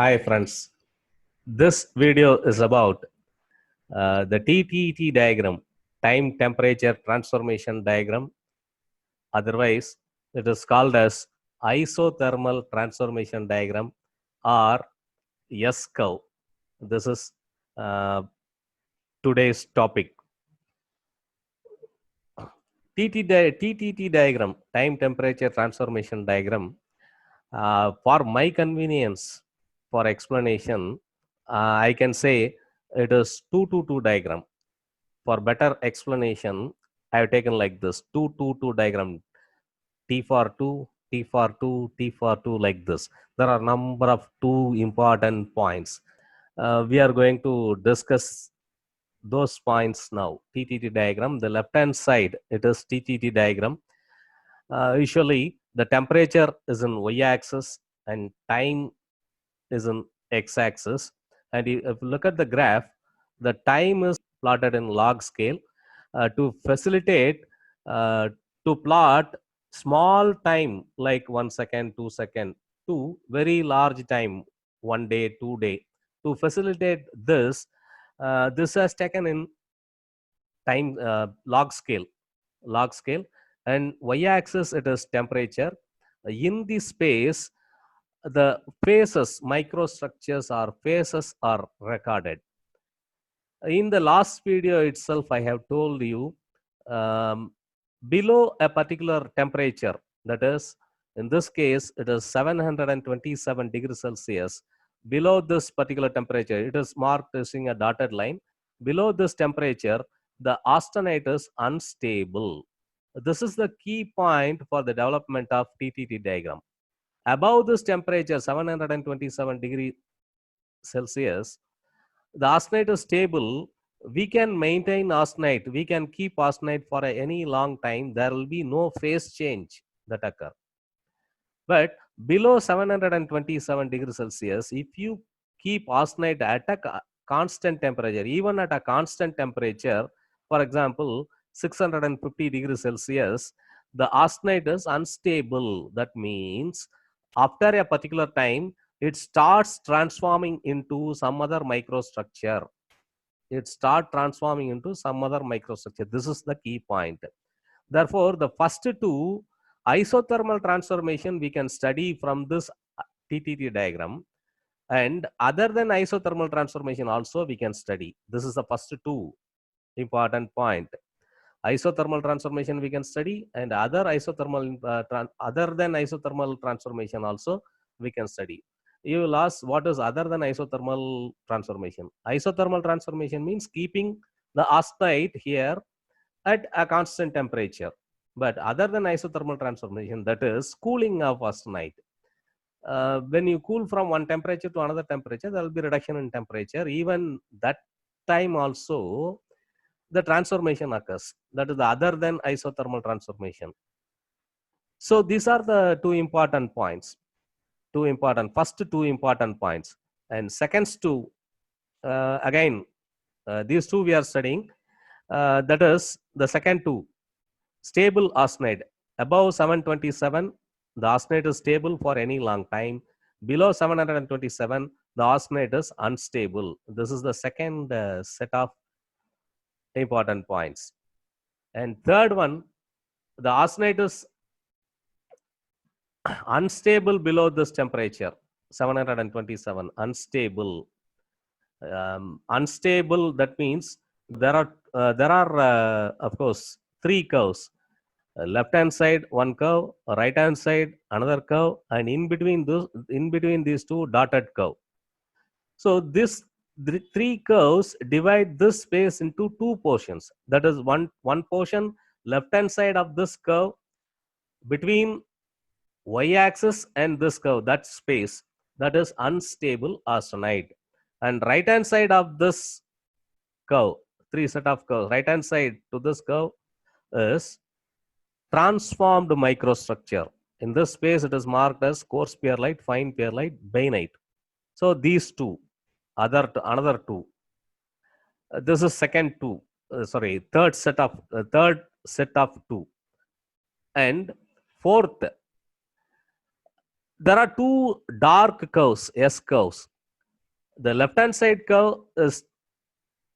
Hi friends, this video is about the TTT diagram, time temperature transformation diagram. Otherwise, it is called as isothermal transformation diagram or S curve. This is uh, today's topic. TTT diagram, time temperature transformation diagram. For my convenience, for explanation, I can say it is 2-2-2 diagram. For better explanation, I have taken like this 2-2-2 diagram. T for 2, T for 2, T for 2, like this. There are number of two important points. We are going to discuss those points now. TTT diagram. The left hand side, it is TTT diagram. Usually, the temperature is in y-axis and time is in x-axis. And if you look at the graph, the time is plotted in log scale. To facilitate, to plot small time like 1 second, 2 second, to very large time, 1 day, 2 day. To facilitate this, this has taken in time log scale, and y-axis it is temperature. In the space, the phases, microstructures or phases are recorded. In the last video itself, I have told you below a particular temperature, that is, in this case, it is 727 degrees Celsius. Below this particular temperature, it is marked using a dotted line. Below this temperature, the austenite is unstable. This is the key point for the development of TTT diagram. Above this temperature, 727 degree Celsius, the austenite is stable. We can maintain austenite. We can keep austenite for any long time. There will be no phase change that occur. But below 727 degrees Celsius, if you keep austenite at a constant temperature, even at a constant temperature, for example, 650 degrees Celsius, the austenite is unstable. That means after a particular time, it starts transforming into some other microstructure. It starts transforming into some other microstructure. This is the key point. Therefore, the first two isothermal transformation we can study from this TTT diagram, and other than isothermal transformation also we can study. This is the first two important point. Isothermal transformation we can study, and other isothermal other than isothermal transformation also we can study. You will ask, what is other than isothermal transformation? Isothermal transformation means keeping the austenite here at a constant temperature. But other than isothermal transformation, that is cooling of austenite. When you cool from one temperature to another temperature, there will be reduction in temperature. Even that time also, the transformation occurs. That is the other than isothermal transformation. So these are the two important points. First two important points. And seconds two, again, these two we are studying. That is the second two. Stable austenite. Above 727, the austenite is stable for any long time. Below 727, the austenite is unstable. This is the second set of important points. And third one, the austenite is unstable below this temperature, 727, unstable. Unstable, that means there are of course, three curves. Left hand side one curve, right hand side another curve, and in between these two, dotted curve. So this three curves divide this space into two portions. That is one portion left hand side of this curve, between y-axis and this curve, that space, that is unstable austenite. And right hand side of this curve, three set of curves, right hand side to this curve is transformed microstructure. In this space, it is marked as coarse perlite, fine perlite, bainite. So these two, another two. This is third set of two. And fourth, There are two dark curves, S curves. The left-hand side curve is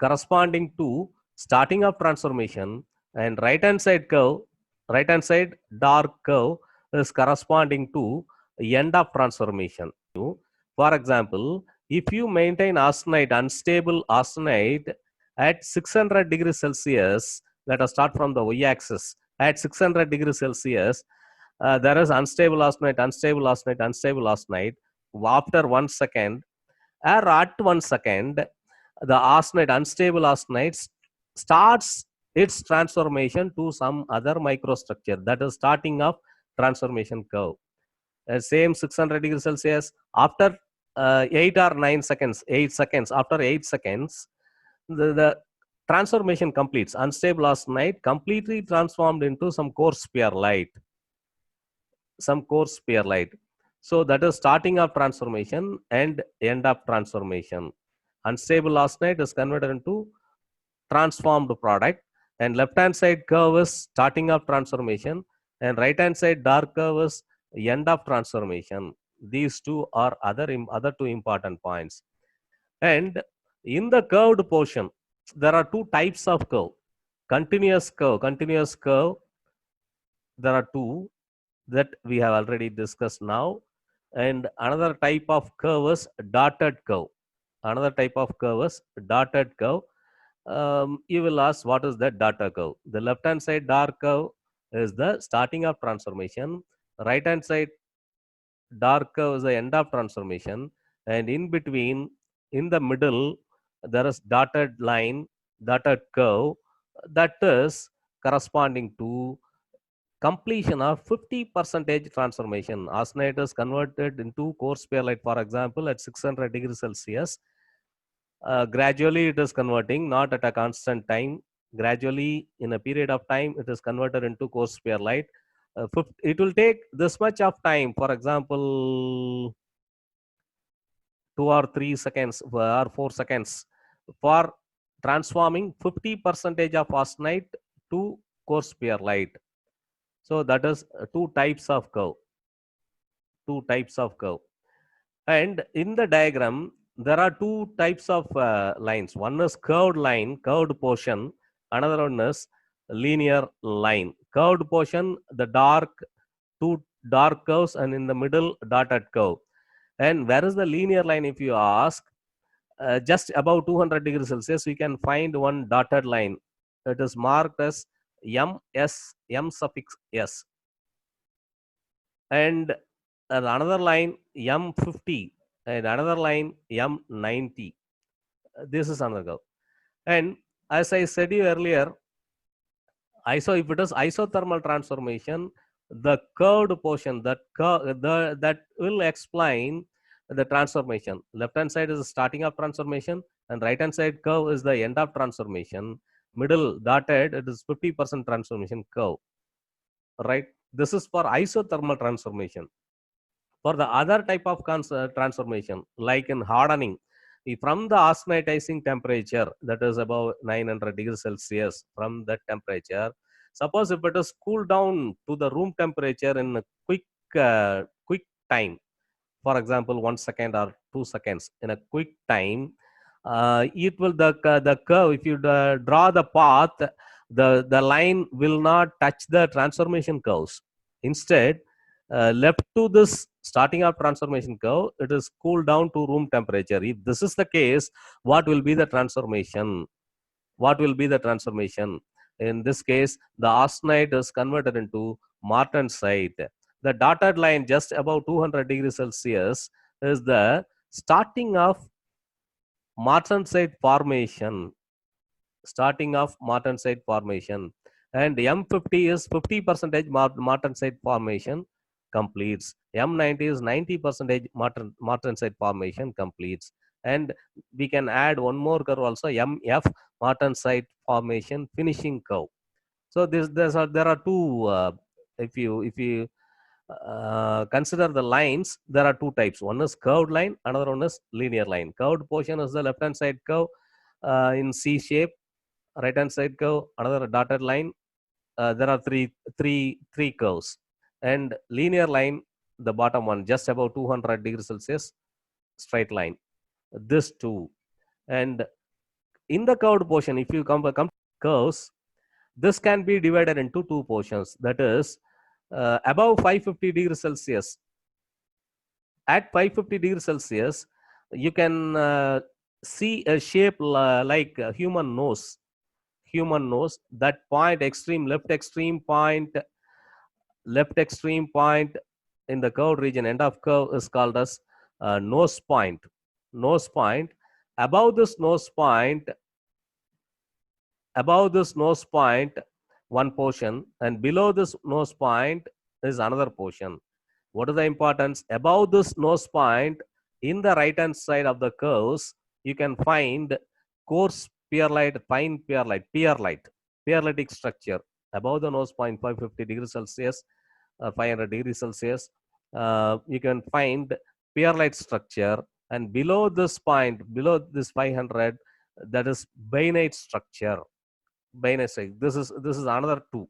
corresponding to starting of transformation, and right-hand side curve, right-hand side dark curve is corresponding to end of transformation. For example, if you maintain austenite, unstable austenite at 600 degrees Celsius, let us start from the y-axis. At 600 degrees Celsius, there is unstable austenite, unstable austenite, unstable austenite. After 1 second, or at 1 second, the austenite, unstable austenite starts its transformation to some other microstructure. That is starting of transformation curve. Same 600 degrees Celsius, after 8 or 9 seconds, 8 seconds, after 8 seconds, the transformation completes. Unstable austenite completely transformed into some coarse spherulite. Some coarse spherulite. So that is starting of transformation and end of transformation. Unstable austenite is converted into transformed product, and left hand side curve is starting of transformation, and right hand side dark curve is end of transformation. These two are other two important points. And in the curved portion, there are two types of curve. Continuous curve, there are two that we have already discussed now. And another type of curve is dotted curve. Another type of curve is dotted curve. You will ask, what is that dotted curve? The left hand side dark curve is the starting of transformation. Right hand side dark curve is the end of transformation. And in between, in the middle, there is dotted line, dotted curve that is corresponding to completion of 50% transformation. Austenite is converted into coarse spherulite, for example, at 600 degrees Celsius. Gradually, it is converting, not at a constant time. Gradually, in a period of time, it is converted into coarse spherulite. It will take this much of time, for example, 2 or 3 seconds or 4 seconds for transforming 50% of austenite to coarse spherulite. So that is two types of curve. Two types of curve. And in the diagram, there are two types of lines. One is curved line, curved portion. Another one is linear line. Curved portion, the two dark curves, and in the middle, dotted curve. And where is the linear line, if you ask? Just above 200 degrees Celsius, we can find one dotted line. It is marked as M suffix S. And another line M50 and another line M90. This is another curve. And as I said you earlier, if it is isothermal transformation, the curved portion that will explain the transformation. Left hand side is the starting of transformation, and right hand side curve is the end of transformation. Middle dotted, it is 50% transformation curve. Right? This is for isothermal transformation. For the other type of transformation, like in hardening, from the austenitizing temperature, that is about 900 degrees Celsius, from that temperature, suppose if it is cooled down to the room temperature in a quick time, for example, 1 second or 2 seconds, in a quick time, it will the curve, if you draw the path, the line will not touch the transformation curves. Instead, left to this starting of transformation curve, it is cooled down to room temperature. If this is the case, what will be the transformation? What will be the transformation? In this case, the austenite is converted into martensite. The dotted line just above 200 degrees Celsius is the starting of martensite formation. Starting of martensite formation. And M50 is 50% martensite formation completes. M90 is 90% martensite formation completes. And we can add one more curve also, MF, martensite formation finishing curve. So there are two. If you consider the lines, there are two types. One is curved line, another one is linear line. Curved portion is the left hand side curve in C shape. Right hand side curve, another dotted line. There are three curves, and linear line the bottom one, just above 200 degrees Celsius, straight line. This two. And in the curved portion, if you come curves, this can be divided into two portions. That is, above 550 degrees Celsius. At 550 degrees Celsius, you can see a shape like a human nose. Human nose. That point, extreme left extreme point in the curved region, end of curve, is called as nose point. Nose point. Above this nose point, one portion, and below this nose point is another portion. What is the importance? Above this nose point, in the right hand side of the curves, you can find coarse pearlite, fine pearlitic structure. Above the nose point, 550 degrees Celsius, 500 degrees Celsius, you can find pearlite structure, and below this point, below this 500, that is bainite structure. Bainite. This is another two.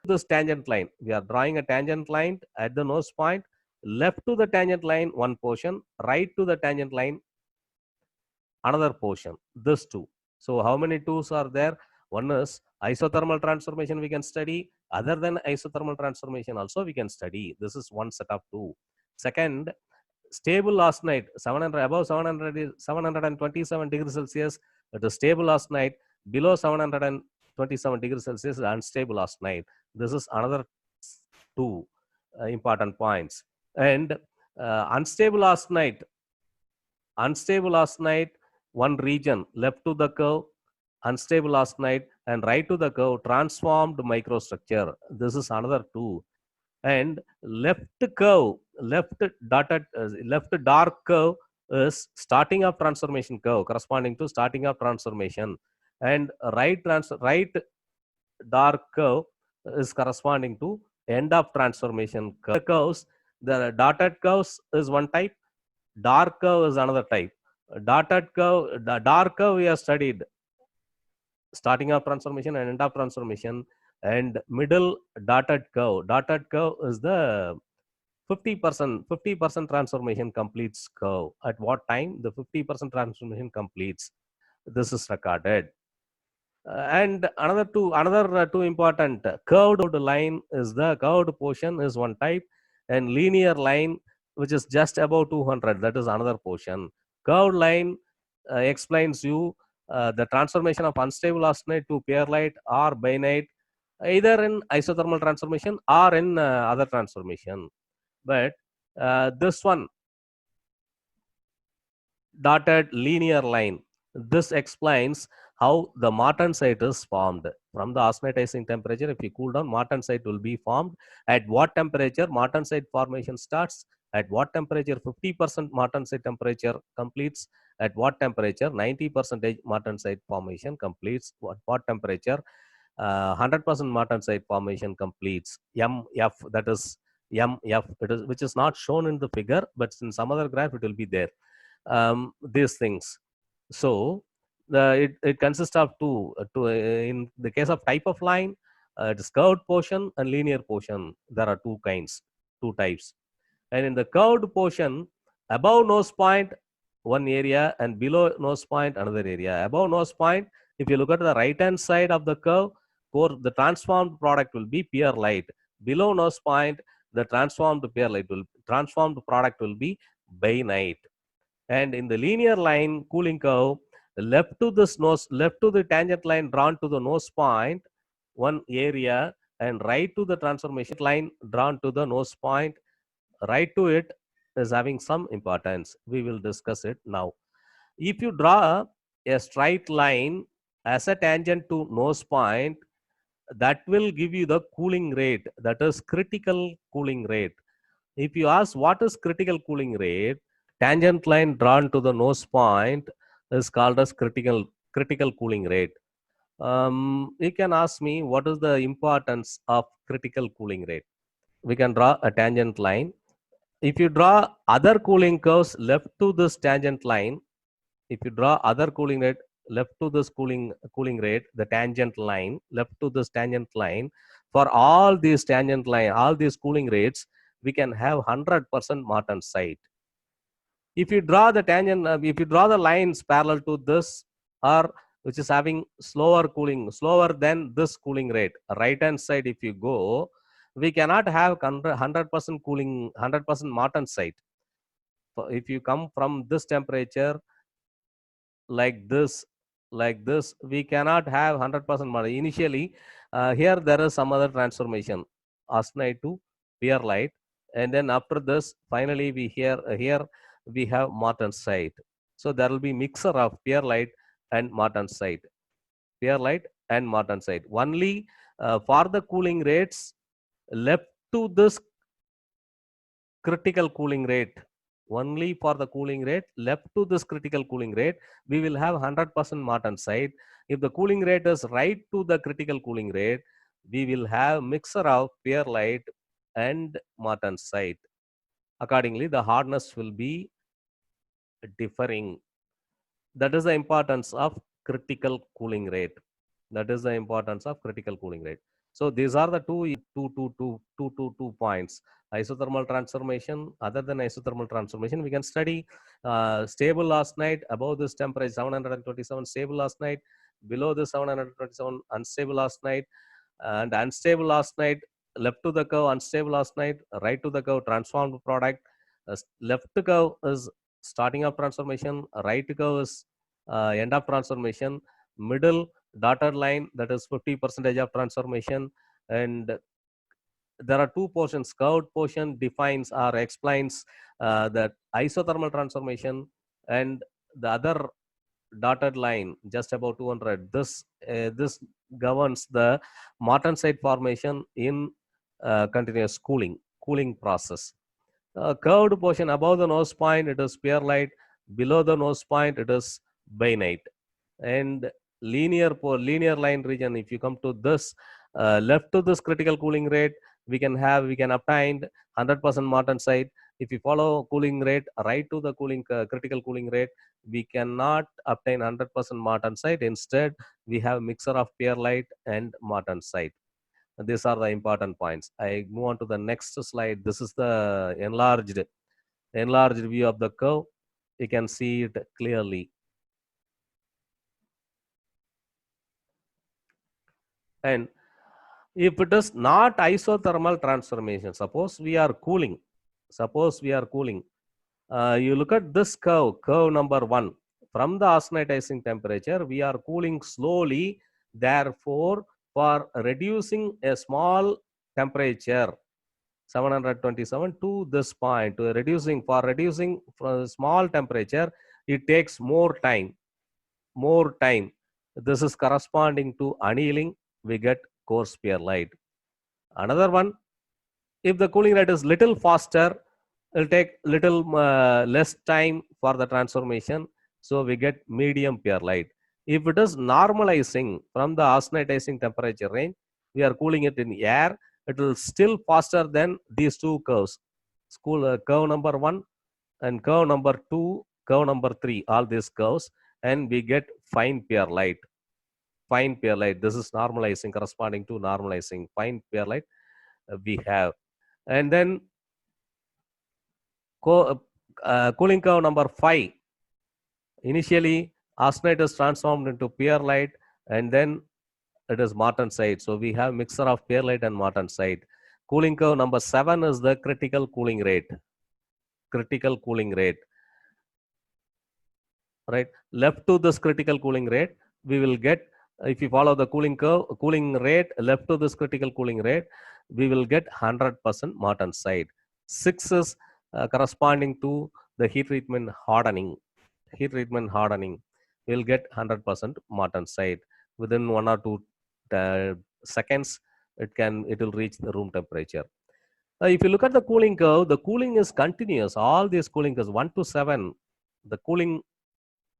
This tangent line, we are drawing a tangent line at the nose point. Left to the tangent line, one portion. Right to the tangent line, another portion. This two. So how many twos are there? One is isothermal transformation we can study. Other than isothermal transformation also we can study. This is one set of two. Second, stable austenite, 700 above 727 degrees Celsius, it is stable austenite. Below 727 degrees Celsius, unstable austenite. This is another two important points. And unstable austenite, one region left to the curve, unstable austenite, and right to the curve, transformed microstructure. This is another two. And left dark curve is starting of transformation curve, corresponding to starting of transformation, and right dark curve is corresponding to end of transformation curve. The dotted curves is one type, dark curve is another type. Dotted curve, the dark curve we have studied starting of transformation and end of transformation, and middle dotted curve. Dotted curve is the 50% transformation completes curve. At what time the 50% transformation completes? This is recorded. And another two important, curved line is the curved portion is one type, and linear line which is just above 200, that is another portion. Curved line explains you the transformation of unstable austenite to pearlite or bainite, either in isothermal transformation or in other transformation. But this one, dotted linear line, this explains how the martensite is formed. From the austenitizing temperature, if you cool down, martensite will be formed. At what temperature martensite formation starts? At what temperature 50% martensite temperature completes? At what temperature 90% martensite formation completes? What temperature 100% martensite formation completes? MF, that is MF, which is not shown in the figure, but in some other graph it will be there. These things. So it consists of two. In the case of type of line, it is curved portion and linear portion. There are two kinds, two types. And in the curved portion, above nose point, one area, and below nose point, another area. Above nose point, if you look at the right hand side of the curve, the transformed product will be pearlite. Below nose point, the transformed product will be bainite. And in the linear line cooling curve, left to the tangent line drawn to the nose point, one area, and right to the transformation line drawn to the nose point, right to it is having some importance. We will discuss it now. If you draw a straight line as a tangent to nose point, that will give you the cooling rate, that is critical cooling rate. If you ask what is critical cooling rate, tangent line drawn to the nose point is called as critical cooling rate. You can ask me what is the importance of critical cooling rate. We can draw a tangent line. If you draw other cooling curves left to this tangent line, if you draw other cooling rate left to this cooling rate, the tangent line left to this tangent line, for all these tangent line, all these cooling rates, we can have 100% Martensite. If you draw the tangent, if you draw the lines parallel to this, or which is having slower cooling, slower than this cooling rate, right hand side, if you go, we cannot have 100% cooling, 100% Martensite. If you come from this temperature like this, we cannot have 100% Martensite. Initially, here there is some other transformation, austenite to perlite, and then after this, finally we here we have Martensite. So there will be mixer of perlite and Martensite, perlite and Martensite. Only for the cooling rates left to this critical cooling rate, only for the cooling rate left to this critical cooling rate, we will have 100% Martensite. If the cooling rate is right to the critical cooling rate, we will have mixer of perlite and Martensite. Accordingly, the hardness will be differing. That is the importance of critical cooling rate. That is the importance of critical cooling rate. So these are the two points. Isothermal transformation. Other than isothermal transformation, we can study stable austenite above this temperature 727 stable austenite, below this 727 unstable austenite, and unstable austenite left to the curve unstable austenite, right to the curve transformed product. Left curve is starting of transformation, right curve is end of transformation, middle dotted line, that is 50% of transformation, and there are two portions. Curved portion defines or explains the isothermal transformation, and the other dotted line just about 200, this governs the Martensite formation in continuous cooling process. Curved portion above the nose point, it is perlite. Below the nose point, it is bainite. And linear line region, if you come to this, left to this critical cooling rate, we can obtain 100% Martensite. If you follow cooling rate right to the critical cooling rate, we cannot obtain 100% Martensite. Instead, we have mixture of perlite and Martensite. These are the important points. I move on to the next slide. This is the enlarged view of the curve. You can see it clearly. And if it is not isothermal transformation, suppose we are cooling, you look at this curve number 1. From the austenitizing temperature, we are cooling slowly. Therefore, for reducing a small temperature, 727 to this point, for reducing from a small temperature, it takes more time. This is corresponding to annealing. We get coarse perlite. Another one, if the cooling rate is little faster, it will take little less time for the transformation. So we get medium perlite. If it is normalizing from the austenitizing temperature range, we are cooling it in air, it will still faster than these two curves. Curve number 1 and curve number 2, curve number 3, all these curves, and we get fine perlite. This is normalizing, corresponding to normalizing fine perlite we have. And then cooling curve number 5. Initially, austenite is transformed into perlite, and then it is Martensite. So we have mixture of perlite and Martensite. Cooling curve number 7 is the critical cooling rate. Right, left to this critical cooling rate, we will get, if you follow the cooling rate left to this critical cooling rate, we will get 100% Martensite. 6 is corresponding to the heat treatment hardening. We will get 100% Martensite. Within 1 or 2 seconds, it will reach the room temperature. If you look at the cooling curve, the cooling is continuous. All these cooling curves 1 to 7, the cooling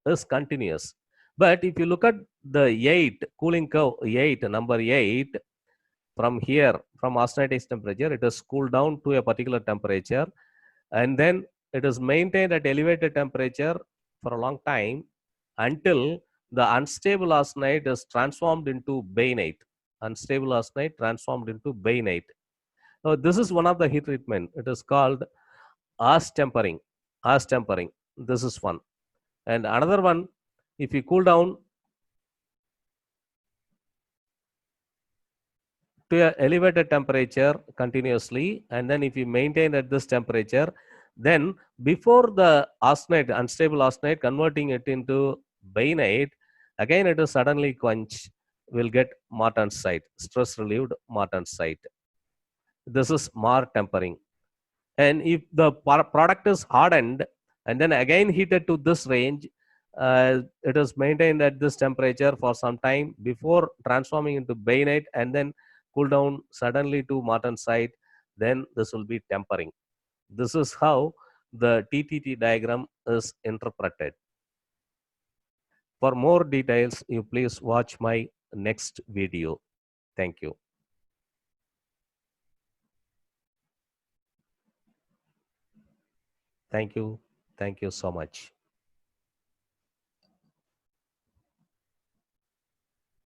is continuous. But if you look at the cooling curve 8, number 8, from here, from austenitized temperature, it is cooled down to a particular temperature, and then it is maintained at elevated temperature for a long time until the unstable austenite is transformed into bainite. This is one of the heat treatment. It is called as tempering. As tempering. This is one. And another one, if you cool down to a elevated temperature continuously, and then if you maintain at this temperature, then before the austenite, unstable austenite, converting it into bainite, again it is suddenly quenched, will get martensite, stress relieved martensite. This is Mar tempering. And if the product is hardened and then again heated to this range, it is maintained at this temperature for some time before transforming into bainite and then cool down suddenly to martensite, then this will be tempering. This is how the TTT diagram is interpreted. For more details, you please watch my next video. Thank you. Thank you. Thank you so much.